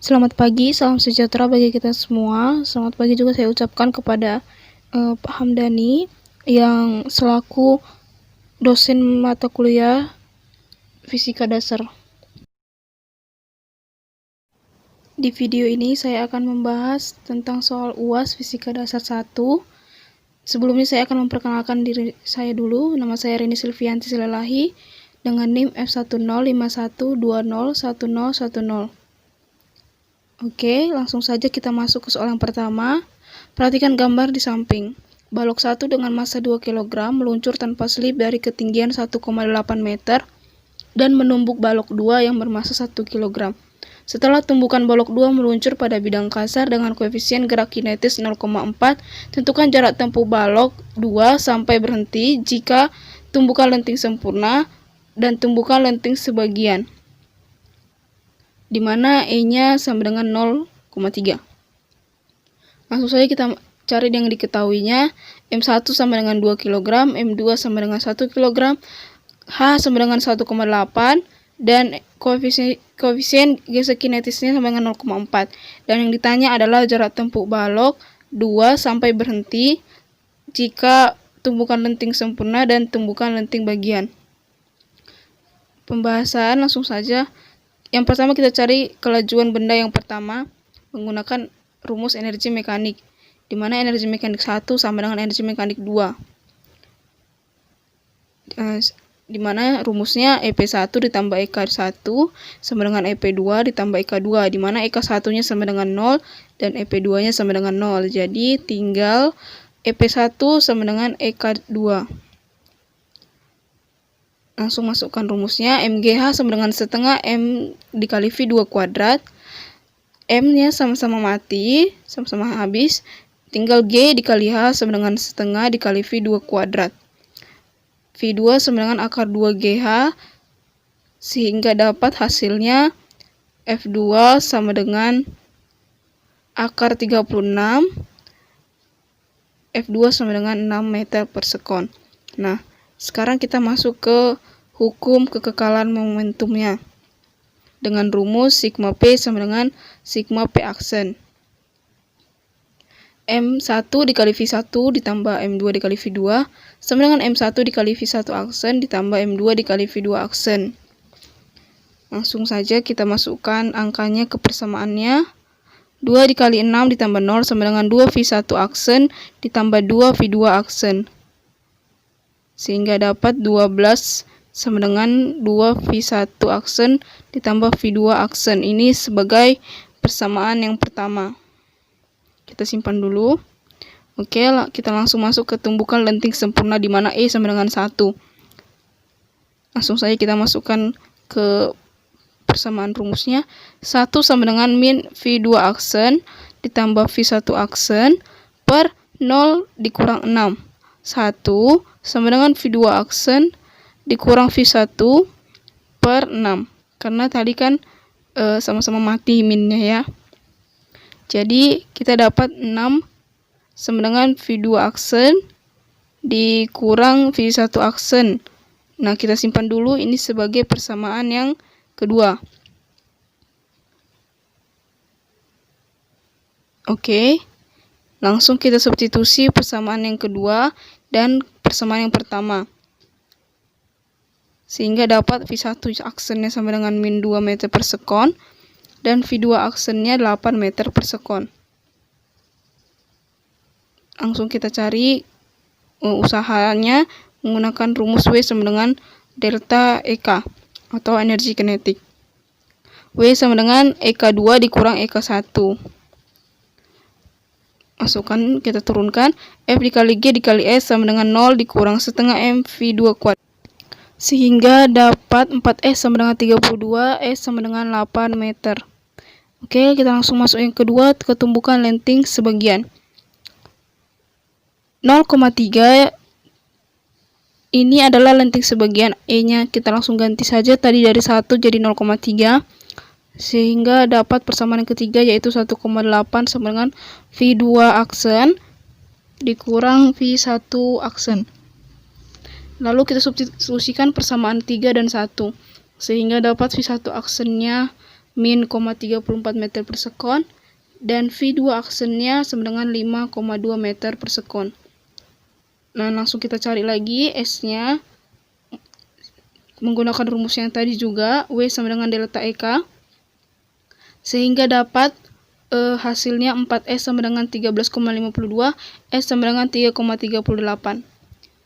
Selamat pagi, salam sejahtera bagi kita semua. Selamat pagi juga saya ucapkan kepada Pak Hamdani yang selaku dosen mata kuliah Fisika Dasar. Di video ini saya akan membahas tentang soal UAS Fisika Dasar 1. Sebelumnya saya akan memperkenalkan diri saya dulu. Nama saya Rini Silvianti Silalahi dengan NIM F1051201010. Oke, langsung saja kita masuk ke soal yang pertama. Perhatikan gambar di samping. Balok 1 dengan massa 2 kg meluncur tanpa slip dari ketinggian 1,8 meter dan menumbuk balok 2 yang bermassa 1 kg. Setelah tumbukan balok 2 meluncur pada bidang kasar dengan koefisien gerak kinetis 0,4, tentukan jarak tempuh balok 2 sampai berhenti jika tumbukan lenting sempurna dan tumbukan lenting sebagian, di mana E-nya sama dengan 0,3. Langsung saja kita cari yang diketahuinya. M1 sama dengan 2 kg, M2 sama dengan 1 kg, H sama dengan 1,8, dan koefisien gesek kinetisnya sama dengan 0,4. Dan yang ditanya adalah jarak tempuh balok 2 sampai berhenti jika tumbukan lenting sempurna dan tumbukan lenting bagian. Pembahasan langsung saja. Yang pertama kita cari kelajuan benda yang pertama menggunakan rumus energi mekanik, di mana energi mekanik 1 sama dengan energi mekanik 2. Di mana rumusnya EP1 ditambah EK1 sama dengan EP2 ditambah EK2, di mana EK1-nya sama dengan 0 dan EP2-nya sama dengan 0. Jadi tinggal EP1 sama dengan EK2. Langsung masukkan rumusnya. MGH sama dengan setengah M dikali V2 kuadrat. M-nya sama-sama mati, sama-sama habis. Tinggal G dikali H sama dengan setengah dikali V2 kuadrat. V2 sama dengan akar 2GH, sehingga dapat hasilnya F2 sama dengan akar 36, F2 sama dengan 6 meter per sekon. Nah, sekarang kita masuk ke hukum kekekalan momentumnya dengan rumus sigma P sama dengan sigma P aksen. M1 dikali V1 ditambah M2 dikali V2 sama dengan M1 dikali V1 aksen ditambah M2 dikali V2 aksen. Langsung saja kita masukkan angkanya ke persamaannya. 2 dikali 6 ditambah 0 sama dengan 2 V1 aksen ditambah 2 V2 aksen, sehingga dapat 12 sama dengan 2 V1 aksen ditambah V2 aksen. Ini sebagai persamaan yang pertama. Kita simpan dulu. Oke, kita langsung masuk ke tumbukan lenting sempurna, di mana E sama dengan 1. Langsung saja kita masukkan ke persamaan rumusnya. 1 sama dengan min V2 aksen ditambah V1 aksen per 0 dikurang 6. 1 sama dengan V2 aksen dikurang V1 per 6. Karena tadi kan sama-sama mati minnya ya. Jadi kita dapat 6 sama dengan V2 aksen dikurang V1 aksen. Nah, kita simpan dulu ini sebagai persamaan yang kedua. Oke. Langsung kita substitusi persamaan yang kedua dan persamaan yang pertama, sehingga dapat V1 aksennya sama dengan min 2 meter per sekon dan V2 aksennya 8 meter per sekon. Langsung kita cari usahanya menggunakan rumus W sama dengan delta EK atau energi kinetik. W sama dengan EK2 dikurang EK1. Masukkan, kita turunkan. F dikali G dikali S sama dengan 0 dikurang setengah M V2 kuadrat, sehingga dapat 4S sama dengan 32, S sama dengan 8 meter. Oke, kita langsung masuk yang kedua, ke tumbukan lenting sebagian. 0,3 ini adalah lenting sebagian. E-nya kita langsung ganti saja, tadi dari 1 jadi 0,3, sehingga dapat persamaan yang ketiga, yaitu 1,8 sama dengan V2 aksen dikurang V1 aksen. Lalu kita substitusikan persamaan 3 dan 1, sehingga dapat V1 aksennya min 0,34 meter per sekon, dan V2 aksennya sama dengan 5,2 meter per sekon. Nah, langsung kita cari lagi S-nya menggunakan rumus yang tadi juga, W sama dengan delta EK, sehingga dapat hasilnya 4S sama dengan 13,52, S sama dengan 3,38.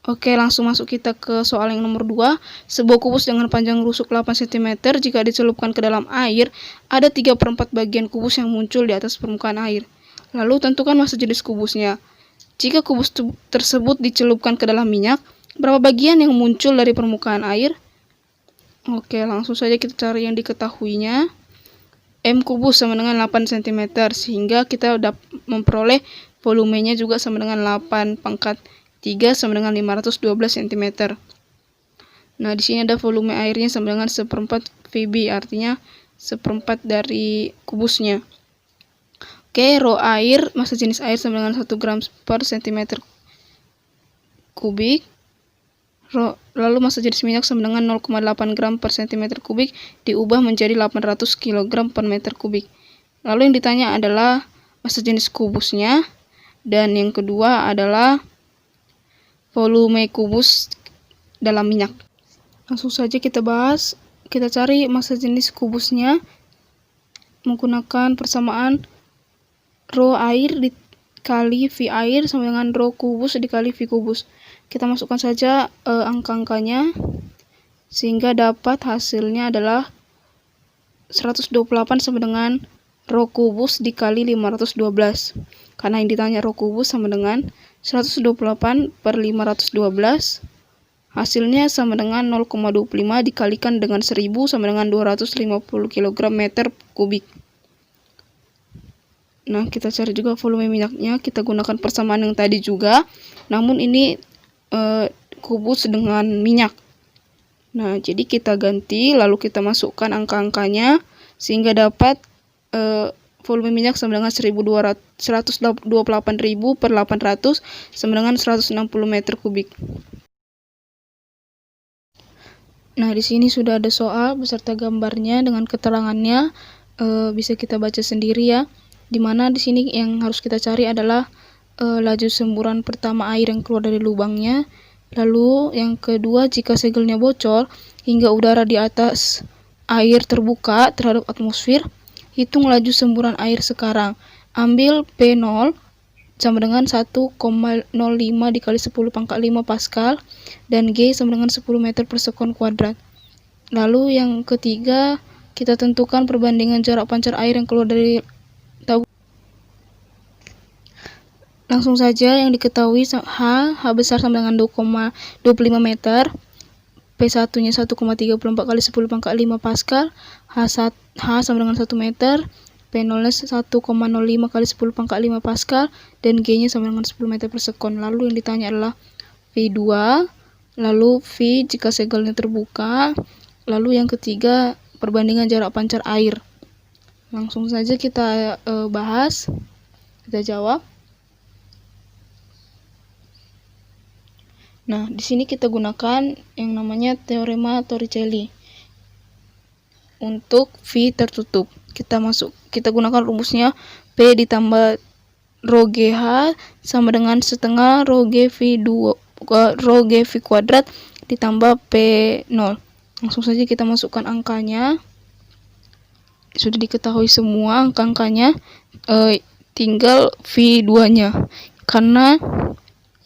Oke, langsung masuk kita ke soal yang nomor 2. Sebuah kubus dengan panjang rusuk 8 cm jika dicelupkan ke dalam air, ada 3/4 bagian kubus yang muncul di atas permukaan air. Lalu tentukan massa jenis kubusnya. Jika kubus tersebut dicelupkan ke dalam minyak, berapa bagian yang muncul dari permukaan air? Oke, langsung saja kita cari yang diketahuinya. M kubus sama dengan 8 cm, sehingga kita dapat memperoleh volumenya juga sama dengan 8 pangkat 3 sama dengan 512 cm. Nah, di sini ada volume airnya sama dengan 1/4 VB, artinya 1/4 dari kubusnya. Oke, rho air, massa jenis air sama dengan 1 gram per cm kubik. Lalu massa jenis minyak sama dengan 0,8 gram per cm kubik diubah menjadi 800 kg per meter kubik. Lalu yang ditanya adalah massa jenis kubusnya, dan yang kedua adalah volume kubus dalam minyak. Langsung saja kita bahas. Kita cari massa jenis kubusnya menggunakan persamaan rho air dikali V air sama dengan rho kubus dikali V kubus. Kita masukkan saja angka-angkanya, sehingga dapat hasilnya adalah 128 sama dengan rho kubus dikali 512. Karena yang ditanya rho kubus sama dengan 128 per 512. Hasilnya sama dengan 0,25 dikalikan dengan 1000 sama dengan 250 kg meter kubik. Nah, kita cari juga volume minyaknya. Kita gunakan persamaan yang tadi juga, namun ini kubus dengan minyak. Nah, jadi kita ganti, lalu kita masukkan angka-angkanya, sehingga dapat volume minyak sama dengan 128.000 per 800 sama dengan 160 meter kubik. Nah, di sini sudah ada soal beserta gambarnya dengan keterangannya, bisa kita baca sendiri ya. Dimana di sini yang harus kita cari adalah laju semburan pertama air yang keluar dari lubangnya. Lalu yang kedua, jika segelnya bocor hingga udara di atas air terbuka terhadap atmosfer, hitung laju semburan air sekarang. Ambil P0 sama dengan 1,05 dikali 10 pangkat 5 Pascal dan G sama dengan 10 meter per sekon kuadrat. Lalu yang ketiga, kita tentukan perbandingan jarak pancar air yang keluar dari tabung. Langsung saja yang diketahui H besar sama dengan 2,25 meter, P1 nya 1,34 kali 10 pangkat 5 Pascal, H sama dengan 1 meter, P0 nya 1,05 kali 10 pangkat 5 Pascal, dan G nya sama dengan 10 meter per sekon. Lalu yang ditanya adalah V2, lalu V jika segelnya terbuka, lalu yang ketiga perbandingan jarak pancar air. Langsung saja kita bahas, kita jawab. Nah, di sini kita gunakan yang namanya teorema Torricelli untuk V tertutup. Kita gunakan rumusnya P ditambah rho GH sama dengan setengah rho GV kuadrat ditambah P0. Langsung saja kita masukkan angkanya. Sudah diketahui semua angka-angkanya, tinggal V2-nya. Karena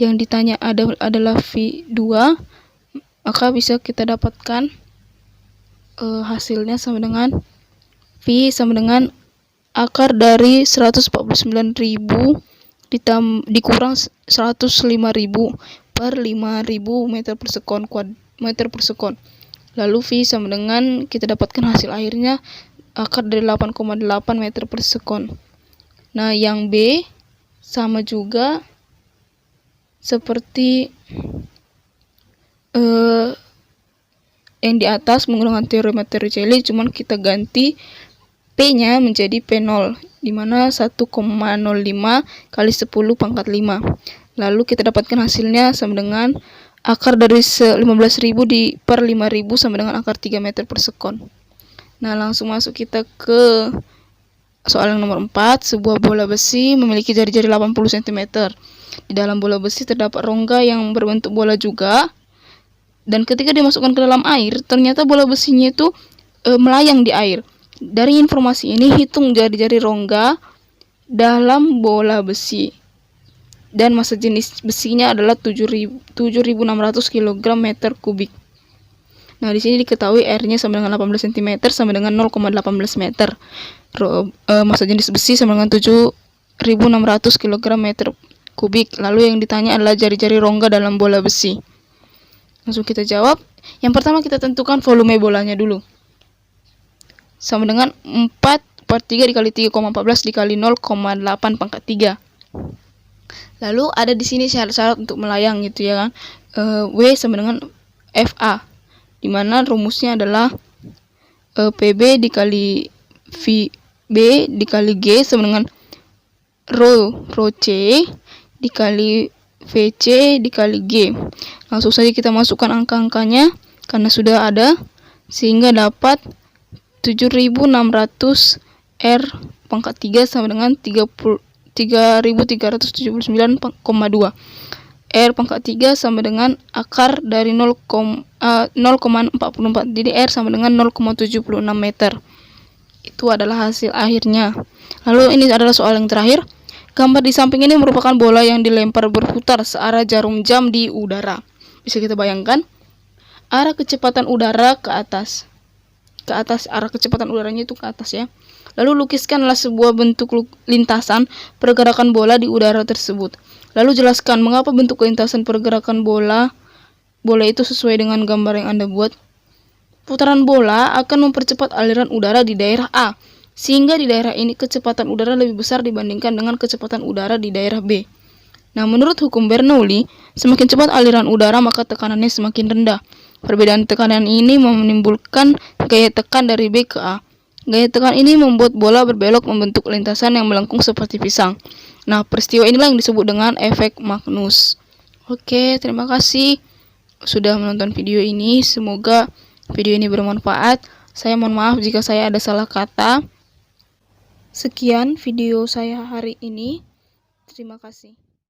yang ditanya adalah V2, maka bisa kita dapatkan hasilnya sama dengan V sama dengan akar dari 149.000 dikurang 105.000 per 5.000 meter per sekon. Lalu V sama dengan, kita dapatkan hasil akhirnya akar dari 8,8 meter per sekon. Nah, yang B sama juga seperti yang di atas menggunakan teorema Torricelli, cuman kita ganti P-nya menjadi P0, dimana 1,05 kali 10 pangkat 5. Lalu kita dapatkan hasilnya sama dengan akar dari 15.000 per 5.000 sama dengan akar 3 meter per sekon. Nah, langsung masuk kita ke soal yang nomor 4. Sebuah bola besi memiliki jari-jari 80 cm. Di dalam bola besi terdapat rongga yang berbentuk bola juga. Dan ketika dimasukkan ke dalam air, ternyata bola besinya itu melayang di air. Dari informasi ini, hitung jari-jari rongga dalam bola besi. Dan massa jenis besinya adalah 7.600 kg meter kubik. Nah, di sini diketahui R-nya sama dengan 18 cm sama dengan 0,18 meter. Massa jenis besi sama dengan 7.600 kg meter kubik. Lalu yang ditanya adalah jari-jari rongga dalam bola besi. Langsung kita jawab. Yang pertama kita tentukan volume bolanya dulu. Sama dengan 4/3 dikali 3,14 dikali 0,8 pangkat 3. Lalu ada di sini syarat-syarat untuk melayang gitu ya kan. W sama dengan FA. Dimana rumusnya adalah PB dikali VB dikali G sama dengan rho C dikali VC dikali G. Langsung saja kita masukkan angka-angkanya karena sudah ada, sehingga dapat 7.600 R pangkat 3 sama dengan 3.379,2. R pangkat 3 sama dengan akar dari 0,44. Jadi R sama dengan 0,76 meter. Itu adalah hasil akhirnya. Lalu ini adalah soal yang terakhir. Gambar di samping ini merupakan bola yang dilempar berputar searah jarum jam di udara. Bisa kita bayangkan arah kecepatan udara ke atas. Ke atas, arah kecepatan udaranya itu ke atas ya. Lalu lukiskanlah sebuah bentuk lintasan pergerakan bola di udara tersebut. Lalu jelaskan mengapa bentuk lintasan pergerakan bola itu sesuai dengan gambar yang Anda buat. Putaran bola akan mempercepat aliran udara di daerah A, sehingga di daerah ini kecepatan udara lebih besar dibandingkan dengan kecepatan udara di daerah B. Nah, menurut hukum Bernoulli, semakin cepat aliran udara maka tekanannya semakin rendah. Perbedaan tekanan ini menimbulkan gaya tekan dari B ke A. Gaya tekan ini membuat bola berbelok membentuk lintasan yang melengkung seperti pisang. Nah, peristiwa inilah yang disebut dengan efek Magnus. Oke, terima kasih sudah menonton video ini. Semoga video ini bermanfaat. Saya mohon maaf jika saya ada salah kata. Sekian video saya hari ini. Terima kasih.